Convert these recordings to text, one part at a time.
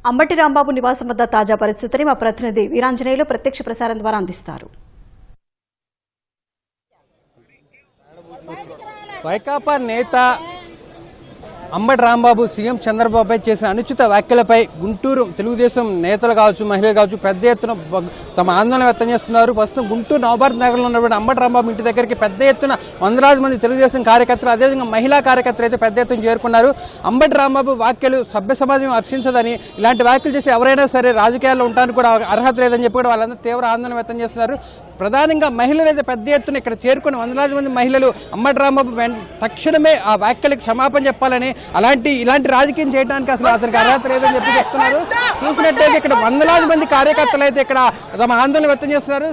అంబటి రాంబాబు నివాసం వద్ద తాజా పరిస్థితిని మా ప్రతినిధి వీరాంజనేయులు ప్రత్యక్ష ప్రసారం ద్వారా అందిస్తారు. వైకాపా నేత అంబటి రాంబాబు సీఎం చంద్రబాబుపై చేసిన అనుచిత వ్యాఖ్యలపై గుంటూరు తెలుగుదేశం నేతలు కావచ్చు, మహిళలు కావచ్చు పెద్ద ఎత్తున తమ ఆందోళన వ్యక్తం చేస్తున్నారు. ప్రస్తుతం గుంటూరు నవభారత్ నగరంలో ఉన్నటువంటి అంబటి రాంబాబు ఇంటి దగ్గరికి పెద్ద ఎత్తున వందలాది మంది తెలుగుదేశం కార్యకర్తలు, అదేవిధంగా మహిళా కార్యకర్తలు అయితే పెద్ద ఎత్తున చేరుకున్నారు. అంబటి రాంబాబు వ్యాఖ్యలు సభ్య సమాజం హర్షించదని, ఇలాంటి వ్యాఖ్యలు చేసి ఎవరైనా సరే రాజకీయాల్లో ఉండడానికి కూడా అర్హత లేదని చెప్పి కూడా వాళ్ళందరూ తీవ్ర ఆందోళన వ్యక్తం చేస్తున్నారు. ప్రధానంగా మహిళలు అయితే పెద్ద ఎత్తున ఇక్కడ చేరుకుని వందలాది మంది మహిళలు అంబటి రాంబాబు తక్షణమే ఆ వ్యాఖ్యలకు క్షమాపణ చెప్పాలని, ఇలాంటి రాజకీయం చేయడానికి అసలు అతనికి అర్హత లేదని చెప్పి చెప్తున్నారు. చూసినట్టయితే ఇక్కడ వందలాది మంది కార్యకర్తలు అయితే ఇక్కడ తమ ఆందోళన వ్యక్తం చేస్తున్నారు.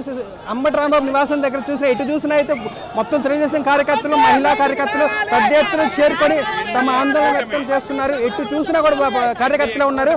అంబటి రాంబాబు నివాసం దగ్గర చూసిన ఎటు చూసినా అయితే మొత్తం తెలుగుదేశం కార్యకర్తలు, మహిళా కార్యకర్తలు పెద్ద ఎత్తున చేరుకొని తమ ఆందోళన వ్యక్తం చేస్తున్నారు. ఎటు చూసినా కూడా కార్యకర్తలు ఉన్నారు.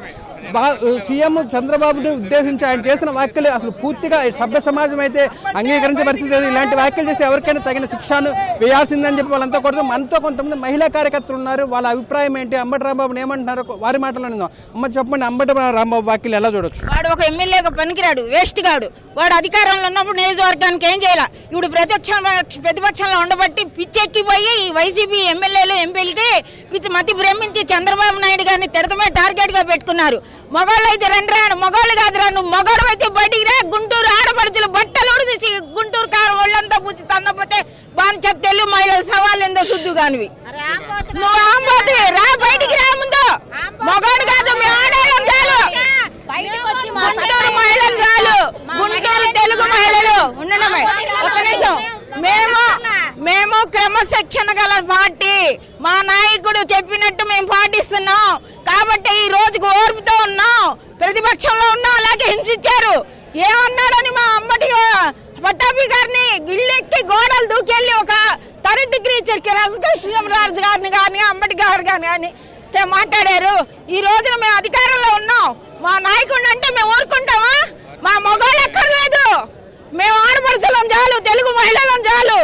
సీఎం చంద్రబాబుని ఉద్దేశించి ఆయన చేసిన వ్యాఖ్యలు అసలు పూర్తిగా సభ్య సమాజం అయితే అంగీకరించే పరిస్థితి లేదు. ఇలాంటి వ్యాఖ్యలు చేసి ఎవరికైనా తగిన శిక్షను వేయాల్సిందని చెప్పి వాళ్ళంతా కూడా మనతో కొంతమంది మహిళా కార్యకర్తలు ఉన్నారు. వాళ్ళ అభిప్రాయం ఏంటి, అంబటి రాంబాబుని ఏమంటున్నారు వారి మాటలో అమ్మ చెప్పండి. అంబటి రాంబాబు వ్యాఖ్యలు ఎలా చూడొచ్చు? వాడు ఒక ఎమ్మెల్యేగా పనికిరాడు, వేస్ట్ గాడు. వాడు అధికారంలో ఉన్నప్పుడు నియోజకవర్గానికి ఏం చేయాల, ఇప్పుడు ప్రతిపక్షంలో ఉండబట్టి పిచ్చెక్కిపోయి వైసీపీ ఎమ్మెల్యేలు ఎంపీలకి పిచ్చి మతి భ్రమించి చంద్రబాబు నాయుడు గారిని తిడతమే టార్గెట్ గా పెట్టుకున్నారు. మగాళ్ళు అయితే రండి రాను, మగాళ్ళు కాదు రాను, మగాడు అయితే బయటికి రా. గుంటూరు ఆడపడుచులు బట్టలు తీసి గుంటూరు కారు ఒళ్ళంతా పూసి తన్నపోతే బాగా తెలుగు మహిళలు సవాళ్ళు ఎంతో శుద్ధు కానివి. నువ్వు ఆంబోతువి రా, బయటికి రా. ముందు మగాడు కాదు, మేము ఆడాలం చాలు. గుంటూరు మహిళలు చాలు, గుంటూరు తెలుగు మహిళలు ఉండడమే. ఒక నిమిషం, మేము క్రమశిక్షణ గల పార్టీ, మా నాయకుడు చెప్పినట్టు మేము పాటిస్తున్నాం కాబట్టి ఈ రోజుకు ఓర్పుతో ఉన్నాం. ప్రతిపక్షంలో ఉన్నాం, అలాగే హింసించారు. ఏమన్నాడని మా అంబటి పట్టాభి గారిని గిళ్ళెక్కి గోడలు దూకెళ్ళి ఒక థర్డ్ డిగ్రీ కృష్ణరాజు గారిని కానీ అంబటి గారు కానీ మాట్లాడారు. ఈ రోజున మేము అధికారంలో ఉన్నాం, మా నాయకుడు అంటే మేము ఊరుకుంటామా? మా మగవాళ్ళు ఎక్కర్లేదు, మేము ఆడపడుచులం చాలు, తెలుగు మహిళలం చాలు.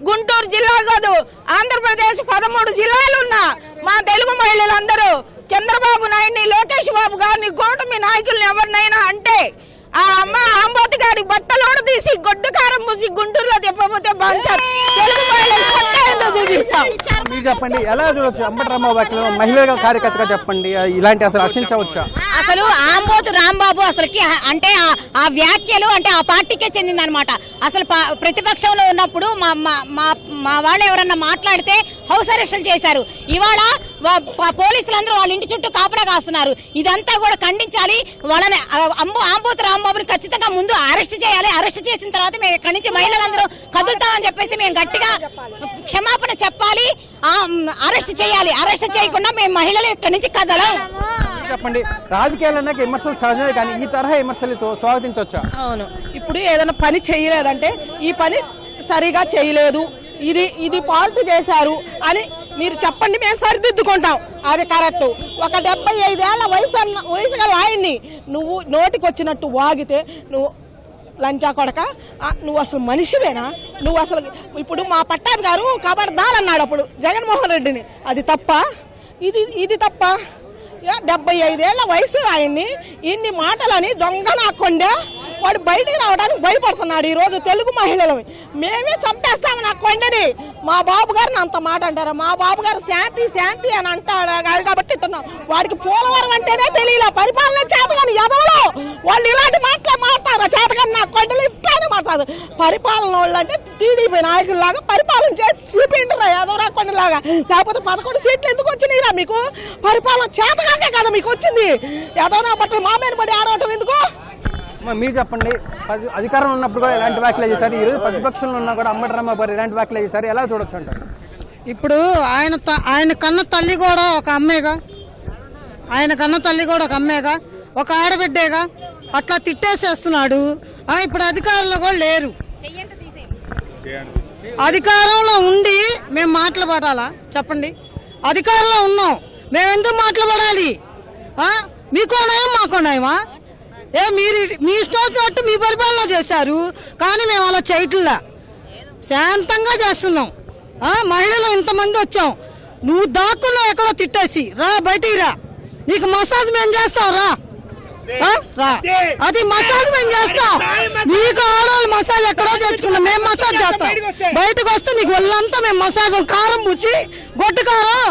గుంటూరు జిల్లా కాదు, ఆంధ్రప్రదేశ్ 13 జిల్లాలు ఉన్నా మా తెలుగు మహిళలందరూ చంద్రబాబు నాయుడిని, లోకేష్ బాబు గారిని, కూటమి నాయకుల్ని ఎవరినైనా అంటే ఆ అమ్మ ఆంబోతి గారి బట్టలోడు తీసి గొడ్డు కారం పూసి గుంటూరులో చెప్పబోతే బాగుంటారు. తెలుగు మహిళలు చూపిస్తాం. మీరు చెప్పండి, ఎలా చూడొచ్చు అంబటి రాంబాబు వ్యాఖ్యలు? మహిళగా కార్యకర్తగా చెప్పండి, ఇలాంటి అసలు హర్షించవచ్చా? అసలు అంబోతు రాంబాబు అసలుకి అంటే ఆ వ్యాఖ్యలు అంటే ఆ పార్టీకే చెందిందనమాట. అసలు ప్రతిపక్షంలో ఉన్నప్పుడు మా వాళ్ళు ఎవరన్నా మాట్లాడితే హౌస్ అరెస్టులు చేశారు. ఇవాళ పోలీసులందరూ వాళ్ళ ఇంటి చుట్టూ కాపలా కాస్తున్నారు. ఇదంతా కూడా ఖండించాలి. వాళ్ళని అంబోతు రాంబాబుని ఖచ్చితంగా ముందు అరెస్ట్ చేయాలి. అరెస్ట్ చేసిన తర్వాత మేము ఇక్కడి నుంచి మహిళలందరూ కదులుతామని చెప్పేసి మేము గట్టిగా క్షమాపణ చెప్పాలి, అరెస్ట్ చేయాలి. అరెస్ట్ చేయకుండా మేము మహిళలు ఇక్కడి నుంచి కదలం. చెప్పండి, రాజకీయాలన్నా విమర్శలు సహజమే, కానీ ఈ తరహా విమర్శలు స్వాగతించవచ్చా? అవును, ఇప్పుడు ఏదైనా పని చేయలేదంటే ఈ పని సరిగా చేయలేదు, ఇది ఫాల్ట్ చేశారు అని మీరు చెప్పండి, మేము సరిదిద్దుకుంటాం. అది కరెక్ట్. ఒక 75 ఏళ్ల వయసు గల ఆయన్ని నువ్వు నోటికి వచ్చినట్టు వాగితే నువ్వు లంచా కొడక, నువ్వు అసలు మనిషివేనా? నువ్వు అసలు ఇప్పుడు మా పట్టాభి గారు కబడ్దాలన్నాడు అప్పుడు జగన్మోహన్ రెడ్డిని, అది తప్ప? ఇది తప్ప? 75 ఏళ్ల వయసు ఆయన్ని ఇన్ని మాటలని దొంగ నాకొండే వాడు బయటికి రావడానికి భయపడుతున్నాడు. ఈ రోజు తెలుగు మహిళలు మేమే చంపేస్తాము నా కొండని. మా బాబు గారిని అంత మాట అంటారా? మా బాబు గారు శాంతి శాంతి అని అంటాడు కాబట్టి ఇస్తున్నాం. వాడికి పోలవరం అంటేనే తెలియలే, పరిపాలన చేతగాని ఎదవలో వాళ్ళు ఇలాంటి మాటలే మాట్లాడతారు. చేతగాని నా కొండలు ఇట్లానే మాట్లాడదు. పరిపాలన వాళ్ళు అంటే టీడీపీ నాయకుల్లాగా పరిపాలన చేసి చూపించరా ఎదవరా కొండలాగా. లేకపోతే 11 సీట్లు ఎందుకు వచ్చినాయిరా మీకు? పరిపాలన చేతగానే కదా మీకు వచ్చింది. ఎదవరా బట్టలు మామేని పడి ఆడవటం ఎందుకు? మీరు చెప్పండి, అధికారంలో ఉన్నప్పుడు కూడా ఎలాంటి వ్యాఖ్యలు చేశారు? ఈరోజు ప్రతిపక్షంలో ఉన్నా కూడా అంబటి రాంబాబు ఎలాంటి వ్యాఖ్యలు చేశారు, ఎలా చూడొచ్చు అంటారు? ఇప్పుడు ఆయన కన్న తల్లి కూడా ఒక అమ్మేగా, ఒక ఆడబిడ్డేగా, అట్లా తిట్టేసేస్తున్నాడు. ఇప్పుడు అధికారంలో కూడా లేరు. అధికారంలో ఉండి మేము మాట్లాడాలా చెప్పండి? అధికారంలో ఉన్నాం, మేము ఎందుకు మాట్లాడాలి? మీకోనాయమా మాకోనాయమా? మీరు మీ ఇష్టం వచ్చినట్టు మీ పరిపాలన చేశారు, కానీ మేము అలా చేయట్లా, శాంతంగా చేస్తున్నాం. మహిళలు ఇంతమంది వచ్చాం, నువ్వు దాక్కున్నావు ఎక్కడో తిట్టేసి రా, బయటికి రా, నీకు మసాజ్ మేము చేస్తాం రా. రా. అది మసాజ్ మేము చేస్తాం. నీకు ఆడవాళ్ళు మసాజ్ ఎక్కడో తెచ్చుకున్నాం, మేము మసాజ్ చేస్తాం. బయటకు వస్తే నీకు ఒళ్ళంతా మేము మసాజ్, కారం పూచి గొడ్డు కారం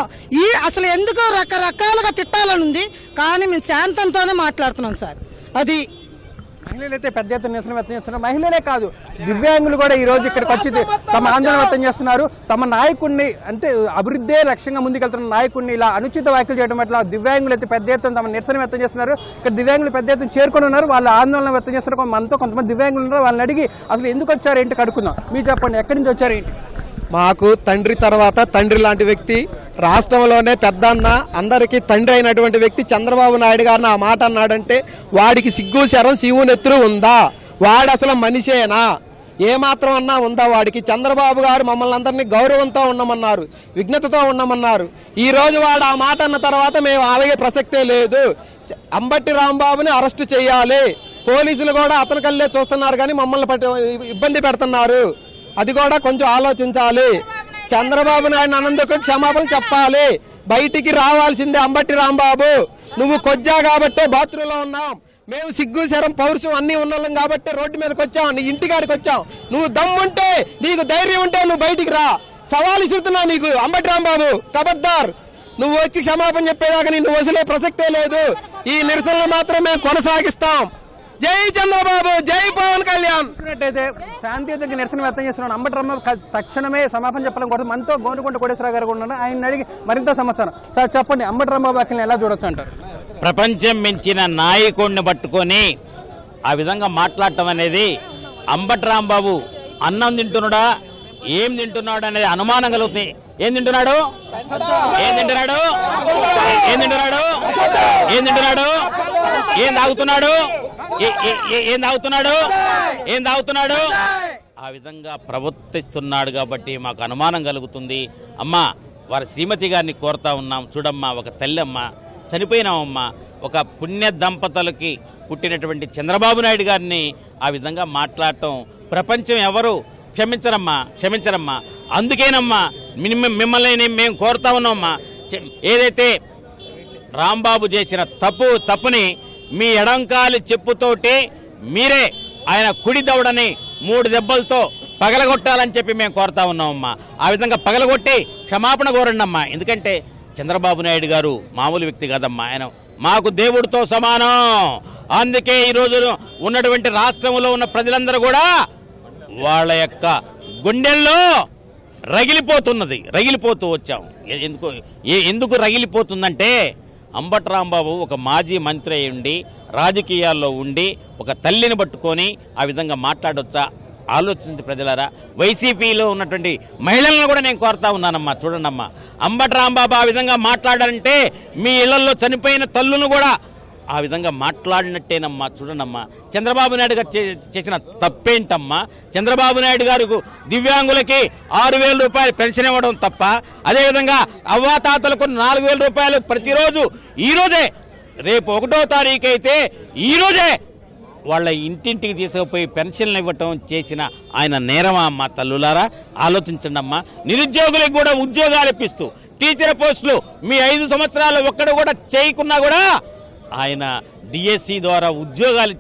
అసలు ఎందుకు రకరకాలుగా తిట్టాలని ఉంది, కానీ మేము శాంతంతోనే మాట్లాడుతున్నాం సార్. అది మహిళలు అయితే పెద్ద ఎత్తున నిరసన వ్యక్తం చేస్తున్నారు. మహిళలే కాదు, దివ్యాంగులు కూడా ఈ రోజు ఇక్కడికి వచ్చి తమ ఆందోళన వ్యక్తం చేస్తున్నారు. తమ నాయకుడిని, అంటే అభివృద్ధి లక్ష్యంగా ముందుకెళ్తున్న నాయకుడిని ఇలా అనుచిత వ్యాఖ్యలు చేయడం పట్ల దివ్యాంగులు అయితే పెద్ద ఎత్తున తమ నిరసన వ్యక్తం చేస్తున్నారు. ఇక్కడ దివ్యాంగులు పెద్ద ఎత్తున చేరుకొని ఉన్నారు, వాళ్ళ ఆందోళన వ్యక్తం చేస్తున్నారు. మనతో కొంతమంది దివ్యాంగులు ఉన్నారు, వాళ్ళని అడిగి అసలు ఎందుకు వచ్చారు ఏంటి కడుక్కుందాం. మీరు చెప్పండి, ఎక్కడి నుంచి వచ్చారు ఏంటి? మాకు తండ్రి తర్వాత తండ్రి లాంటి వ్యక్తి, రాష్ట్రంలోనే పెద్దన్న, అందరికీ తండ్రి అయినటువంటి వ్యక్తి చంద్రబాబు నాయుడు గారిని ఆ మాట అన్నాడంటే వాడికి సిగ్గు శరం శివునెత్తురు ఉందా? వాడు అసలు మనిషేనా? ఏమాత్రం అన్నా ఉందా వాడికి? చంద్రబాబు గారు మమ్మల్ని అందరినీ గౌరవంతో ఉండమన్నారు, విఘ్నతతో ఉండమన్నారు. ఈ రోజు వాడు ఆ మాట అన్న తర్వాత మేము ఆగే ప్రసక్తే లేదు. అంబటి రాంబాబుని అరెస్టు చేయాలి. పోలీసులు కూడా అతని కల్లే చూస్తున్నారు కానీ మమ్మల్ని ఇబ్బంది పెడుతున్నారు. అది కూడా కొంచెం ఆలోచించాలి. చంద్రబాబు నాయుడు అన్నందుకు క్షమాపణ చెప్పాలి. బయటికి రావాల్సిందే అంబటి రాంబాబు. నువ్వు కొజ్జా కాబట్టే బాత్రూంలో ఉన్నాం, మేము సిగ్గు శరం పౌరుషం అన్ని ఉన్నాం కాబట్టి రోడ్డు మీదకి వచ్చాం, నీ ఇంటికాడికి వచ్చాం. నువ్వు దమ్ముంటే, నీకు ధైర్యం ఉంటే నువ్వు బయటికి రా. సవాల్ ఇస్తున్నావు నీకు అంబటి రాంబాబు, ఖబర్దార్. నువ్వు వచ్చి క్షమాపణ చెప్పేదాకా నిన్ను వదిలే ప్రసక్తే లేదు. ఈ నిరసనలు మాత్రం మేము కొనసాగిస్తాం. జై చంద్రబాబు, జై పవన్ కళ్యాణ్. చూసినట్టయితే శాంతియుతంగా నిరసన వ్యక్తం చేస్తున్నాడు అంబటి రాంబాబు. తక్షణమే సమాపన చెప్పడం కోసం మనతో గోనుకుంట కోటేశ్వరరావు గారు ఉన్నారు. ఆయన అడిగి మరింత సమాచారం. సార్ చెప్పండి, అంబటి రాంబాబు వ్యాఖ్యలను ఎలా చూడొచ్చు అంటారు? ప్రపంచం మించిన నాయకుడిని పట్టుకొని ఆ విధంగా మాట్లాడటం అనేది, అంబటి రాంబాబు అన్నం తింటున్నాడా, ఏం తింటున్నాడు అనేది అనుమానం కలుగుతుంది. ఏం తింటున్నాడు? ఏం తింటున్నాడు? ఏం తింటున్నాడు? ఏం తింటున్నాడు? ఏం తాగుతున్నాడు? ఏం తాగుతున్నాడు? ఏం తాగుతున్నాడు? ఆ విధంగా ప్రవర్తిస్తున్నాడు కాబట్టి మాకు అనుమానం కలుగుతుంది. అమ్మా, వారి శ్రీమతి గారిని కోరుతా ఉన్నాం. చూడమ్మా, ఒక తల్లమ్మ చనిపోయినామమ్మా. ఒక పుణ్య దంపతులకి పుట్టినటువంటి చంద్రబాబు నాయుడు గారిని ఆ విధంగా మాట్లాడటం ప్రపంచం ఎవరు క్షమించరమ్మా. అందుకేనమ్మా మిమ్మల్ని మేము కోరుతా ఉన్నామమ్మా. ఏదైతే రాంబాబు చేసిన తప్పుని మీ ఎడంకాలి చెప్పుతోటి మీరే ఆయన కుడి దవడని 3 దెబ్బలతో పగలగొట్టాలని చెప్పి మేము కోరుతా ఉన్నామమ్మా. ఆ విధంగా పగలగొట్టి క్షమాపణ కోరండి అమ్మా. ఎందుకంటే చంద్రబాబు నాయుడు గారు మామూలు వ్యక్తి కాదమ్మా, ఆయన మాకు దేవుడితో సమానం. అందుకే ఈరోజు ఉన్నటువంటి రాష్ట్రంలో ఉన్న ప్రజలందరూ కూడా వాళ్ళ యొక్క గుండెల్లో రగిలిపోతూ వచ్చాం. ఎందుకు రగిలిపోతుందంటే, అంబటి రాంబాబు ఒక మాజీ మంత్రి అయి ఉండి రాజకీయాల్లో ఉండి ఒక తల్లిని పట్టుకొని ఆ విధంగా మాట్లాడొచ్చా? ఆలోచించి ప్రజలారా. వైసీపీలో ఉన్నటువంటి మహిళలను కూడా నేను కోరుతా ఉన్నానమ్మా. చూడండమ్మా, అంబటి రాంబాబు ఆ విధంగా మాట్లాడారంటే మీ ఇళ్లలో చనిపోయిన తల్లును కూడా ఆ విధంగా మాట్లాడినట్టేనమ్మా. చూడండమ్మా, చంద్రబాబు నాయుడు గారు చేసిన తప్పేంటమ్మా? చంద్రబాబు నాయుడు గారు దివ్యాంగులకి 6,000 రూపాయలు పెన్షన్ ఇవ్వడం తప్ప, అదేవిధంగా అవ్వాతాతలకు 4,000 రూపాయలు ప్రతిరోజు ఈరోజే, రేపు 1వ తారీఖు అయితే ఈరోజే వాళ్ళ ఇంటింటికి తీసుకుపోయి పెన్షన్లు ఇవ్వటం చేసిన ఆయన నేరమా అమ్మా? తల్లులారా, ఆలోచించండి అమ్మా. నిరుద్యోగులకు కూడా ఉద్యోగాలు ఇప్పిస్తూ టీచర్ పోస్టులు మీ 5 సంవత్సరాలు ఒక్కడ కూడా చేయకున్నా కూడా ఆయన డిఎస్సి ద్వారా ఉద్యోగాలు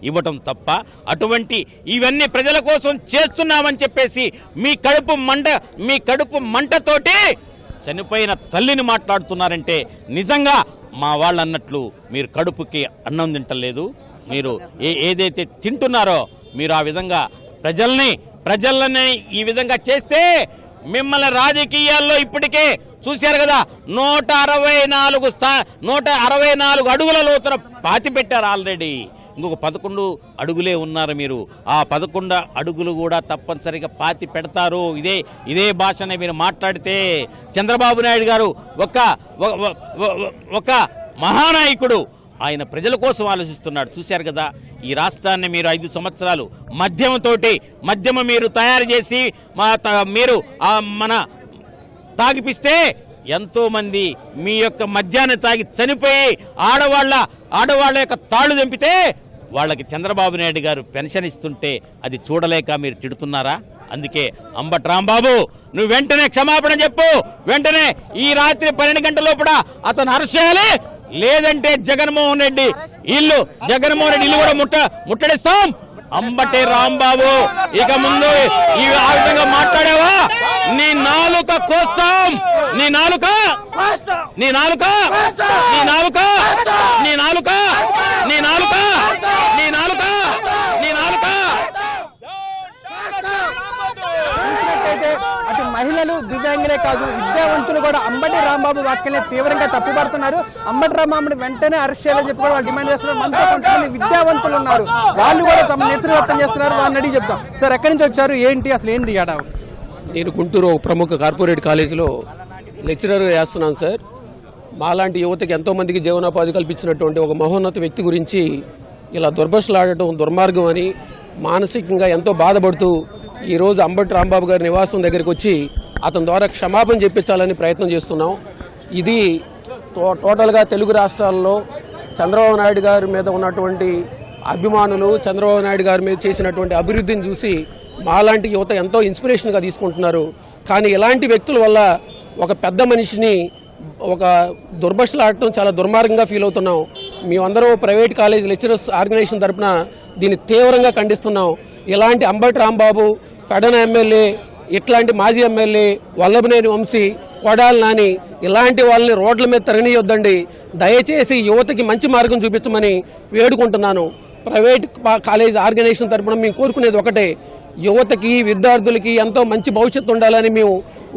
ఇవ్వటం తప్ప, అటువంటి ఇవన్నీ ప్రజల కోసం చేస్తున్నామని చెప్పేసి మీ కడుపు మంటతోటి చనిపోయిన తల్లిని మాట్లాడుతున్నారంటే నిజంగా మా వాళ్ళు అన్నట్లు మీరు కడుపుకి అన్నం తింటలేదు. మీరు ఏదైతే తింటున్నారో మీరు ఆ విధంగా ప్రజల్ని ఈ విధంగా చేస్తే మిమ్మల్ని రాజకీయాల్లో ఇప్పటికే చూశారు కదా, 164 అడుగుల లోతున పాతి పెట్టారు ఆల్రెడీ. ఇంకొక 11 అడుగులే ఉన్నారు మీరు. ఆ 11 అడుగులు కూడా తప్పనిసరిగా పాతి పెడతారు. ఇదే భాషనే మీరు మాట్లాడితే. చంద్రబాబు నాయుడు గారు ఒక మహానాయకుడు, ఆయన ప్రజల కోసం ఆలోచిస్తున్నాడు. చూశారు కదా, ఈ రాష్ట్రాన్ని మీరు 5 సంవత్సరాలు మద్యమ మీరు తయారు చేసి మీరు మన తాగిపిస్తే ఎంతో మంది మీ యొక్క మద్యాన్ని తాగి చనిపోయి ఆడవాళ్ళ యొక్క తాళ్ళు తెంపితే వాళ్ళకి చంద్రబాబు నాయుడు గారు పెన్షన్ ఇస్తుంటే అది చూడలేక మీరు తిడుతున్నారా? అందుకే అంబటి రాంబాబు, నువ్వు వెంటనే క్షమాపణ చెప్పు. వెంటనే ఈ రాత్రి 12 గంటల లోపల అతను అరెస్ట్ చేయాలి. లేదంటే జగన్మోహన్ రెడ్డి ఇల్లు కూడా ముట్టడిస్తాం. అంబటి రాంబాబు ఇక ముందు ఆ విధంగా మాట్లాడావా నీ నాలుక కోస్తాం. నీ నాలుక చూసినట్టయితే అటు మహిళలు, దివ్యాంగులే కాదు విద్యావంతులు కూడా అంబటి రాంబాబు వ్యాఖ్యల్ని తీవ్రంగా తప్పుపడుతున్నారు. అంబటి రాంబాబుని వెంటనే అరెస్ట్ చేయాలని చెప్పి కూడా వాళ్ళు డిమాండ్ చేస్తున్నారు. మనతో కొంతమంది విద్యావంతులు ఉన్నారు, వాళ్ళు కూడా తమ నిరసన వ్యక్తం చేస్తున్నారు. వాళ్ళని అడిగి చెప్తాం. సార్, ఎక్కడి నుంచి వచ్చారు, ఏంటి అసలు ఏంది ఏడా? నేను గుంటూరు ప్రముఖ కార్పొరేట్ కాలేజీలో లెక్చరర్ చేస్తున్నాను సార్. మాలాంటి యువతకి ఎంతోమందికి జీవనోపాధి కల్పించినటువంటి ఒక మహోన్నత వ్యక్తి గురించి ఇలా దుర్భాషలాడటం దుర్మార్గం అని మానసికంగా ఎంతో బాధపడుతూ ఈరోజు అంబటి రాంబాబు గారి నివాసం దగ్గరికి వచ్చి అతని ద్వారా క్షమాపణ చెప్పించాలని ప్రయత్నం చేస్తున్నాం. ఇది టోటల్గా తెలుగు రాష్ట్రాల్లో చంద్రబాబు నాయుడు గారి మీద ఉన్నటువంటి అభిమానులు, చంద్రబాబు నాయుడు గారి మీద చేసినటువంటి అభివృద్ధిని చూసి మాలాంటి యువత ఎంతో ఇన్స్పిరేషన్గా తీసుకుంటున్నారు. కానీ ఇలాంటి వ్యక్తుల వల్ల ఒక పెద్ద మనిషిని ఒక దుర్భాషలాడటం చాలా దుర్మార్గంగా ఫీల్ అవుతున్నాం. మేమందరం ప్రైవేట్ కాలేజ్ లెక్చరర్స్ ఆర్గనైజేషన్ తరఫున దీన్ని తీవ్రంగా ఖండిస్తున్నాం. ఇలాంటి అంబటి రాంబాబు, పెడన ఎమ్మెల్యే, ఇట్లాంటి మాజీ ఎమ్మెల్యే వల్లభనేని వంశీ, కొడాలి నాని ఇలాంటి వాళ్ళని రోడ్ల మీద తరగనీయొద్దండి. దయచేసి యువతకి మంచి మార్గం చూపించమని వేడుకుంటున్నాను. ప్రైవేట్ కాలేజ్ ఆర్గనైజేషన్ తరఫున మేము కోరుకునేది ఒకటే, యువతకి, విద్యార్థులకి ఎంతో మంచి భవిష్యత్తు ఉండాలని మేము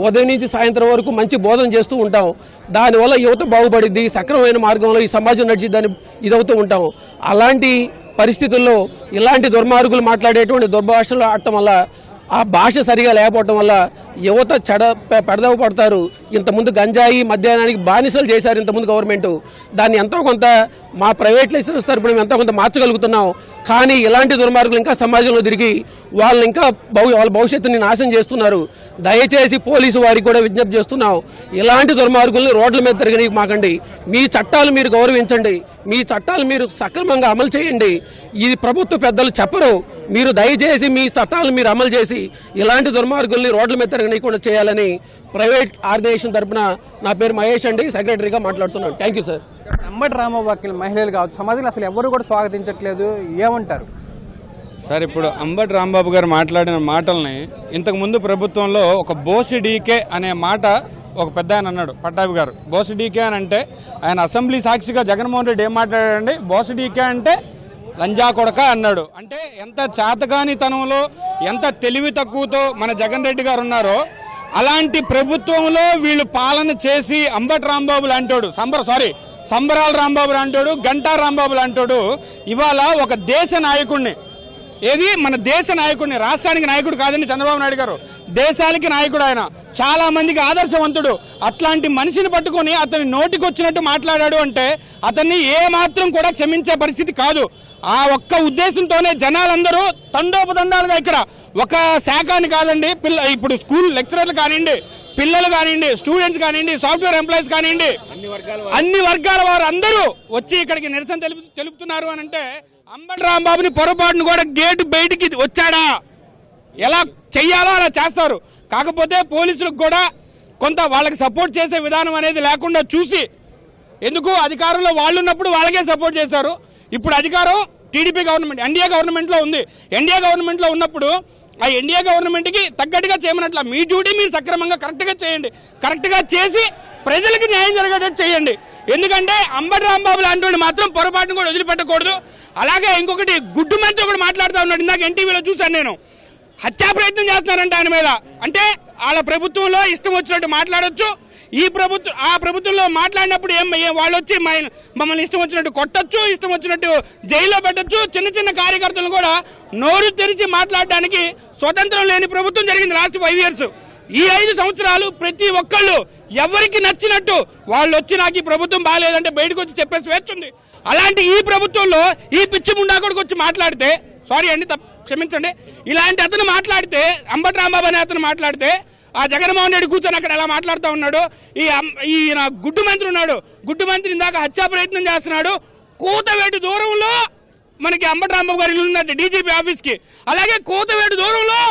ఉదయం నుంచి సాయంత్రం వరకు మంచి బోధన చేస్తూ ఉంటాం. దానివల్ల యువత బాగుపడిద్ది, సక్రమమైన మార్గంలో ఈ సమాజం నడిచిద్దని ఇదవుతూ ఉంటాం. అలాంటి పరిస్థితుల్లో ఇలాంటి దుర్మార్గులు మాట్లాడేటువంటి దుర్భాషలు ఆడటం వల్ల, ఆ భాష సరిగా లేకపోవటం వల్ల యువత పెడదవ పడతారు. ఇంతకుముందు గంజాయి, మద్యానానికి బానిసలు చేశారు ఇంతకుముందు గవర్నమెంట్. దాన్ని ఎంతో కొంత మా ప్రైవేట్ లెక్చరర్స్ తరపున ఎంతో కొంత మార్చగలుగుతున్నాం. కానీ ఇలాంటి దుర్మార్గులు ఇంకా సమాజంలో తిరిగి వాళ్ళని ఇంకా వాళ్ళ భవిష్యత్తుని నాశనం చేస్తున్నారు. దయచేసి పోలీసు వారికి కూడా విజ్ఞప్తి చేస్తున్నాం, ఇలాంటి దుర్మార్గుల్ని రోడ్ల మీద తిరగని మాకండి. మీ చట్టాలు మీరు గౌరవించండి, మీ చట్టాలు మీరు సక్రమంగా అమలు చేయండి. ఇది ప్రభుత్వ పెద్దలు చెప్పరు. మీరు దయచేసి మీ చట్టాలు మీరు అమలు చేసి ఇలాంటి దుర్మార్గుల్ని రోడ్ల మీద తిరగనీయకుండా చేయాలని ప్రైవేట్ ఆర్గనైజేషన్ తరఫున నా పేరు మహేష్ అండి, సెక్రటరీగా మాట్లాడుతున్నాను. Thank you sir. Ambati Rambabu వ్యాఖ్యలు మహిళలు కావచ్చు, సమాజంలో అసలు ఎవరు కూడా స్వాగతించట్లేదు, ఏమంటారు సార్? ఇప్పుడు అంబటి రాంబాబు గారు మాట్లాడిన మాటల్ని ఇంతకుముందు ప్రభుత్వంలో ఒక బోసి డీకే అనే మాట ఒక పెద్ద ఆయన అన్నాడు, పట్టాభి గారు. బోసి డీకే అని అంటే ఆయన అసెంబ్లీ సాక్షిగా జగన్మోహన్ రెడ్డి ఏం మాట్లాడాడండి? బోసి డీకే అంటే లంజా కొడక అన్నాడు. అంటే ఎంత చేతగాని తనంలో, ఎంత తెలివి తక్కువతో మన జగన్ రెడ్డి గారు ఉన్నారో, అలాంటి ప్రభుత్వంలో వీళ్ళు పాలన చేసి అంబటి రాంబాబు లాంటోడు, సంబరాల రాంబాబు లాంటోడు, గంటా రాంబాబు లాంటోడు ఇవాళ ఒక దేశ నాయకుడిని, ఏది మన దేశ నాయకుడిని, రాష్ట్రానికి నాయకుడు కాదండి చంద్రబాబు నాయుడు గారు, దేశానికి నాయకుడు. ఆయన చాలా మందికి ఆదర్శవంతుడు. అట్లాంటి మనిషిని పట్టుకొని అతని నోటికొచ్చినట్టు మాట్లాడాడు అంటే అతన్ని ఏ మాత్రం కూడా క్షమించే పరిస్థితి కాదు. ఆ ఒక్క ఉద్దేశంతోనే జనాలందరూ తండోపతండాలుగా ఇక్కడ ఒక శాఖని కాదండి, ఇప్పుడు స్కూల్ లెక్చరర్లు కానివ్వండి, పిల్లలు కానివ్వండి, స్టూడెంట్స్ కానివ్వండి, సాఫ్ట్వేర్ ఎంప్లాయీస్ కానివ్వండి, అన్ని వర్గాల వారు అందరూ వచ్చి ఇక్కడికి నిరసన తెలుపుతున్నారు అని అంటే అంబటి రాంబాబుని పొరపాటును కూడా గేటు బయటికి వచ్చాడా, ఎలా చెయ్యాలో అలా చేస్తారు. కాకపోతే పోలీసులకు కూడా కొంత వాళ్ళకి సపోర్ట్ చేసే విధానం అనేది లేకుండా చూసి, ఎందుకు అధికారంలో వాళ్ళు ఉన్నప్పుడు వాళ్ళకే సపోర్ట్ చేశారు. ఇప్పుడు అధికారం టీడీపీ గవర్నమెంట్, ఎన్డీఏ గవర్నమెంట్లో ఉంది. ఎన్డీఏ గవర్నమెంట్లో ఉన్నప్పుడు ఆ ఎన్డీఏ గవర్నమెంట్కి తగ్గట్టుగా చేయమన్నట్ల మీ డ్యూటీ మీరు సక్రమంగా కరెక్ట్గా చేయండి. కరెక్ట్గా చేసి ప్రజలకు న్యాయం జరిగేటట్టు చేయండి. ఎందుకంటే అంబటి రాంబాబు లాంటి మాత్రం పొరపాటును కూడా వదిలిపెట్టకూడదు. అలాగే ఇంకొకటి, గుడ్డు మంత్రి కూడా మాట్లాడుతూ ఉన్నాడు, ఇందాక ఎన్టీవీలో చూశాను నేను. హత్యా ప్రయత్నం చేస్తున్నారంట ఆయన మీద. అంటే వాళ్ళ ప్రభుత్వంలో ఇష్టం వచ్చినట్టు మాట్లాడొచ్చు, ఆ ప్రభుత్వంలో మాట్లాడినప్పుడు వాళ్ళు వచ్చి మమ్మల్ని ఇష్టం వచ్చినట్టు కొట్టచ్చు, ఇష్టం వచ్చినట్టు జైల్లో పెట్టచ్చు. చిన్న చిన్న కార్యకర్తలను కూడా నోరు తెరిచి మాట్లాడడానికి స్వతంత్రం లేని ప్రభుత్వం జరిగింది లాస్ట్ 5 years. ఈ 5 సంవత్సరాలు ప్రతి ఒక్కళ్ళు ఎవరికి నచ్చినట్టు వాళ్ళు వచ్చి నాకు ఈ ప్రభుత్వం బాగాలేదంటే బయటకు వచ్చి చెప్పే స్వేచ్ఛ ఉంది. అలాంటి ఈ ప్రభుత్వంలో ఈ పిచ్చి ముండాకొడికి వచ్చి మాట్లాడితే, సారీ అండి క్షమించండి, ఇలాంటి అతను మాట్లాడితే, అంబటి రాంబాబు అనే అతను మాట్లాడితే, ఆ జగన్మోహన్ రెడ్డి కూర్చొని అక్కడ ఎలా మాట్లాడుతూ ఉన్నాడు. ఈ గుడ్డు మంత్రి ఉన్నాడు, గుడ్డు మంత్రి ఇందాక హత్యా ప్రయత్నం చేస్తున్నాడు. కూతవేటు దూరంలో మనకి అంబటి రాంబాబు గారి ఇల్లు ఉందంట, డీజీపీ ఆఫీస్కి. అలాగే కూతవేటు దూరంలో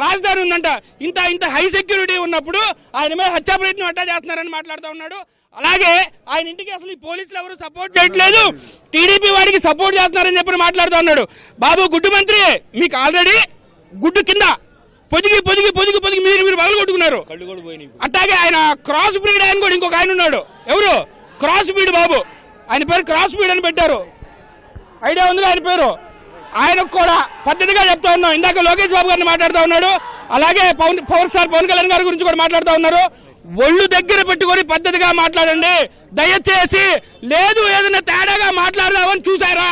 రాజధాని ఉందంట. ఇంత హై సెక్యూరిటీ ఉన్నప్పుడు ఆయన మీద హత్యా ప్రయత్నం అట్టా చేస్తున్నారని మాట్లాడుతూ ఉన్నాడు. అలాగే ఆయన ఇంటికి అసలు ఈ పోలీసులు ఎవరు సపోర్ట్ చేయట్లేదు, టీడీపీ వాడికి సపోర్ట్ చేస్తున్నారని చెప్పి మాట్లాడుతూ ఉన్నాడు. బాబు గుడ్డు మంత్రి, మీకు ఆల్రెడీ గుడ్డు కింద పొదిగి పొదిగి పొదిగి పొదిగి మీరు పగలు కొట్టుకున్నారు. అట్లాగే ఆయన క్రాస్ బ్రీడ్ ఆయన కూడా ఇంకొక ఆయన ఉన్నాడు. ఎవరు? క్రాస్ బ్రీడ్ బాబు, ఆయన పేరు క్రాస్ బ్రీడ్ అని పెట్టారు. ఐడియా ఉంది ఆయన పేరు. ఆయనకు కూడా పద్ధతిగా చెప్తా ఉన్నాం. ఇందాక లోకేష్ బాబు గారిని మాట్లాడుతూ ఉన్నాడు, అలాగే పవర్ స్టార్ పవన్ కళ్యాణ్ గారి గురించి కూడా మాట్లాడుతూ ఉన్నారు. ఒళ్ళు దగ్గర పెట్టుకొని పద్ధతిగా మాట్లాడండి దయచేసి. లేదు ఏదైనా తేడాగా మాట్లాడదామని చూసారా,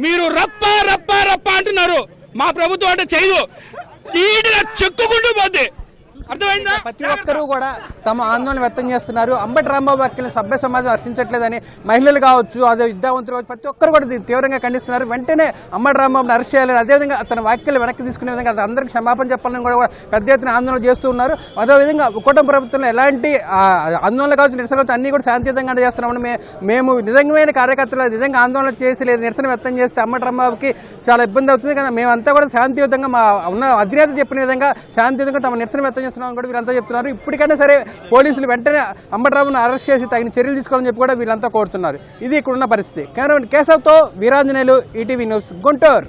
మీరు రప్ప రప్ప రప్ప అంటున్నారు. మా ప్రభుత్వం అంటే చేయదు, నీటిగా చెక్కుకుంటూ పోతే. అర్థమైందా? ప్రతి ఒక్కరూ కూడా తమ ఆందోళన వ్యక్తం చేస్తున్నారు. అంబటి రాంబాబు వ్యాఖ్యలను సభ్య సమాజం హర్షించట్లేదని మహిళలు కావచ్చు, అదే విద్యావంతులు కావచ్చు, ప్రతి ఒక్కరు కూడా దీన్ని తీవ్రంగా ఖండిస్తున్నారు. వెంటనే అంబటి రాంబాబుని అరెస్ట్ చేయాలని, అదేవిధంగా తన వ్యాఖ్యలు వెనక్కి తీసుకునే విధంగా అందరికీ క్షమాపణ చెప్పాలని కూడా పెద్ద ఎత్తున ఆందోళన చేస్తూ ఉన్నారు. అదేవిధంగా కూటమి ప్రభుత్వంలో ఎలాంటి ఆందోళన కావచ్చు, నిరసన కావచ్చు, అన్ని కూడా శాంతియుతంగా చేస్తున్నామని మేము నిజంగా కార్యకర్తలు నిజంగా ఆందోళన చేసి లేదా నిరసన వ్యక్తం చేస్తే అంబటి రాంబాబుకి చాలా ఇబ్బంది అవుతుంది. కానీ మేమంతా కూడా శాంతియుతంగా మా ఉన్న అధినేత చెప్పిన విధంగా శాంతియుతంగా తమ నిరసన వ్యక్తం చేస్తున్నామని కూడా వీరంతా చెప్తున్నారు. ఇప్పటికైనా సరే పోలీసులు వెంటనే అంబటి రాంబాబును అరెస్ట్ చేసి తగిన చర్యలు తీసుకోవాలని చెప్పి కూడా వీళ్ళంతా కోరుతున్నారు. ఇది ఇక్కడున్న పరిస్థితి. కేశవ్తో వీరాంజనేయులు, ఈటీవీ న్యూస్, గుంటూరు.